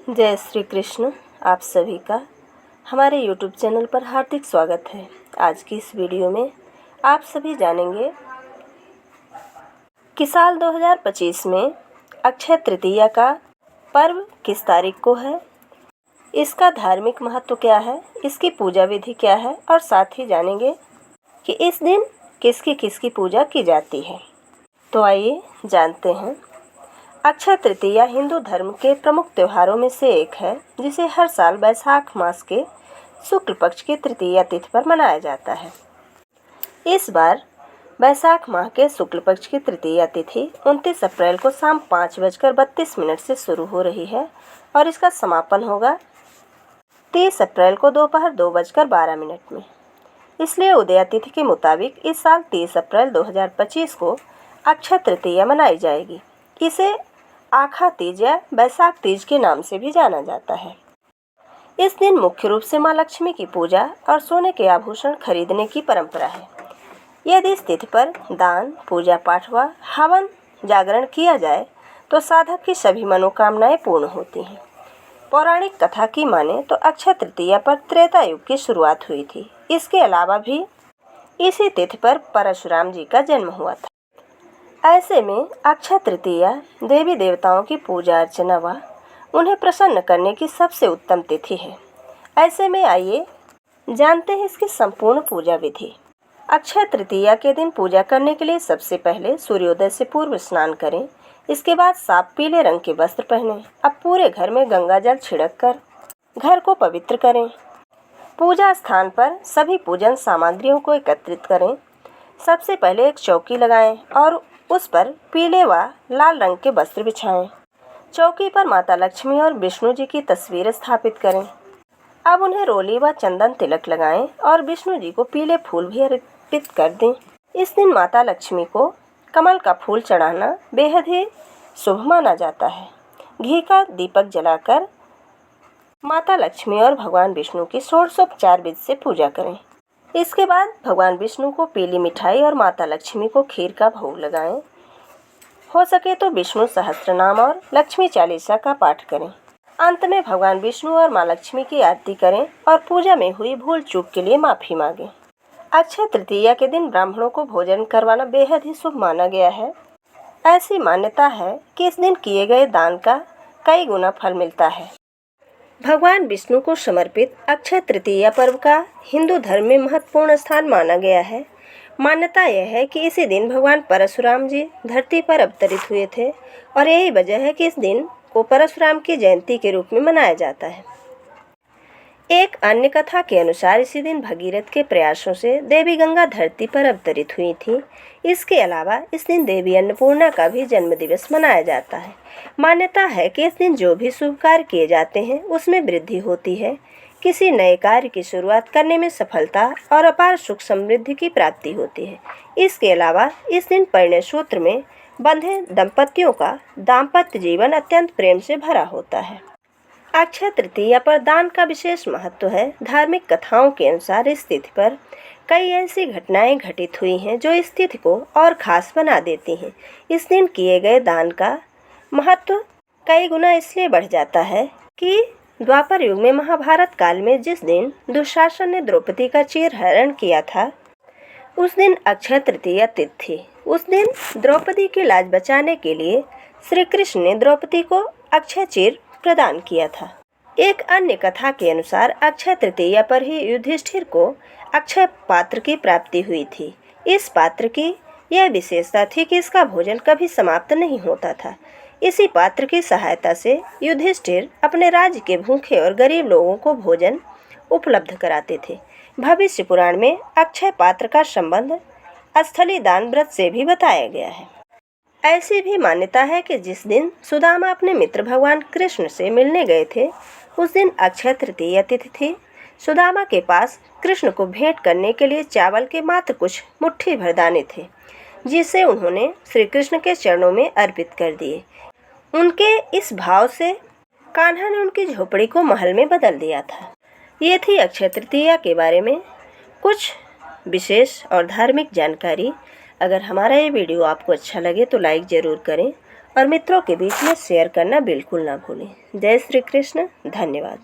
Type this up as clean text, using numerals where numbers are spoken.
जय श्री कृष्ण। आप सभी का हमारे YouTube चैनल पर हार्दिक स्वागत है। आज की इस वीडियो में आप सभी जानेंगे कि साल 2025 में अक्षय तृतीया का पर्व किस तारीख को है, इसका धार्मिक महत्व क्या है, इसकी पूजा विधि क्या है और साथ ही जानेंगे कि इस दिन किसकी किसकी पूजा की जाती है। तो आइए जानते हैं। अक्षय तृतीया हिंदू धर्म के प्रमुख त्योहारों में से एक है, जिसे हर साल वैशाख मास के शुक्ल पक्ष की तृतीया तिथि पर मनाया जाता है। इस बार वैशाख माह के शुक्ल पक्ष की तृतीया तिथि 29 अप्रैल को शाम 5:32 से शुरू हो रही है और इसका समापन होगा 30 अप्रैल को दोपहर 2:12 में। इसलिए उदया तिथि के मुताबिक इस साल 30 अप्रैल 2025 को अक्षय तृतीया मनाई जाएगी। इसे आखा तीज या बैसाख तीज के नाम से भी जाना जाता है। इस दिन मुख्य रूप से माँ लक्ष्मी की पूजा और सोने के आभूषण खरीदने की परंपरा है। यदि इस तिथि पर दान, पूजा पाठ व हवन जागरण किया जाए तो साधक की सभी मनोकामनाएं पूर्ण होती हैं। पौराणिक कथा की माने तो अक्षय तृतीया पर त्रेता युग की शुरुआत हुई थी। इसके अलावा भी इसी तिथि पर परशुराम जी का जन्म हुआ था। ऐसे में अक्षय तृतीया देवी देवताओं की पूजा अर्चना व उन्हें प्रसन्न करने की सबसे उत्तम तिथि है। ऐसे में आइए जानते हैं इसकी संपूर्ण पूजा विधि। अक्षय तृतीया के दिन पूजा करने के लिए सबसे पहले सूर्योदय से पूर्व स्नान करें। इसके बाद साफ पीले रंग के वस्त्र पहनें। अब पूरे घर में गंगा जल छिड़क कर घर को पवित्र करें। पूजा स्थान पर सभी पूजन सामग्रियों को एकत्रित करें। सबसे पहले एक चौकी लगाएं और उस पर पीले व लाल रंग के वस्त्र बिछाएं। चौकी पर माता लक्ष्मी और विष्णु जी की तस्वीर स्थापित करें। अब उन्हें रोली व चंदन तिलक लगाएं और विष्णु जी को पीले फूल भी अर्पित कर दें। इस दिन माता लक्ष्मी को कमल का फूल चढ़ाना बेहद ही शुभ माना जाता है। घी का दीपक जलाकर माता लक्ष्मी और भगवान विष्णु की षोडशोपचार विधि से पूजा करें। इसके बाद भगवान विष्णु को पीली मिठाई और माता लक्ष्मी को खीर का भोग लगाएं। हो सके तो विष्णु सहस्त्रनाम और लक्ष्मी चालीसा का पाठ करें। अंत में भगवान विष्णु और माँ लक्ष्मी की आरती करें और पूजा में हुई भूल चूक के लिए माफ़ी मांगें। अक्षय तृतीया के दिन ब्राह्मणों को भोजन करवाना बेहद ही शुभ माना गया है। ऐसी मान्यता है कि इस दिन किए गए दान का कई गुना फल मिलता है। भगवान विष्णु को समर्पित अक्षय तृतीया पर्व का हिंदू धर्म में महत्वपूर्ण स्थान माना गया है। मान्यता यह है कि इसी दिन भगवान परशुराम जी धरती पर अवतरित हुए थे और यही वजह है कि इस दिन को परशुराम की जयंती के रूप में मनाया जाता है। एक अन्य कथा के अनुसार इसी दिन भगीरथ के प्रयासों से देवी गंगा धरती पर अवतरित हुई थी। इसके अलावा इस दिन देवी अन्नपूर्णा का भी जन्म दिवस मनाया जाता है। मान्यता है कि इस दिन जो भी शुभ कार्य किए जाते हैं उसमें वृद्धि होती है। किसी नए कार्य की शुरुआत करने में सफलता और अपार सुख समृद्धि की प्राप्ति होती है। इसके अलावा इस दिन परिणय सूत्र में बंधे दंपतियों का दाम्पत्य जीवन अत्यंत प्रेम से भरा होता है। अक्षय तृतीया पर दान का विशेष महत्व है। धार्मिक कथाओं के अनुसार इस तिथि पर कई ऐसी घटनाएं घटित हुई हैं जो इस तिथि को और खास बना देती हैं। इस दिन किए गए दान का महत्व कई गुना इसलिए बढ़ जाता है कि द्वापर युग में महाभारत काल में जिस दिन दुशासन ने द्रौपदी का चीरहरण किया था, उस दिन अक्षय तृतीया तिथि थी। उस दिन द्रौपदी की लाज बचाने के लिए श्री कृष्ण ने द्रौपदी को अक्षय चीर प्रदान किया था। एक अन्य कथा के अनुसार अक्षय तृतीया पर ही युधिष्ठिर को अक्षय पात्र की प्राप्ति हुई थी। इस पात्र की यह विशेषता थी कि इसका भोजन कभी समाप्त नहीं होता था। इसी पात्र की सहायता से युधिष्ठिर अपने राज्य के भूखे और गरीब लोगों को भोजन उपलब्ध कराते थे। भविष्य पुराण में अक्षय पात्र का संबंध स्थली दान व्रत से भी बताया गया है। ऐसी भी मान्यता है कि जिस दिन सुदामा अपने मित्र भगवान कृष्ण से मिलने गए थे, उस दिन अक्षय तृतीया तिथि थी। सुदामा के पास कृष्ण को भेंट करने के लिए चावल के मात्र कुछ मुट्ठी भर दाने थे, जिसे उन्होंने श्री कृष्ण के चरणों में अर्पित कर दिए। उनके इस भाव से कान्हा ने उनकी झोपड़ी को महल में बदल दिया था। ये थी अक्षय तृतीया के बारे में कुछ विशेष और धार्मिक जानकारी। अगर हमारा ये वीडियो आपको अच्छा लगे तो लाइक ज़रूर करें और मित्रों के बीच में शेयर करना बिल्कुल ना भूलें। जय श्री कृष्ण, धन्यवाद।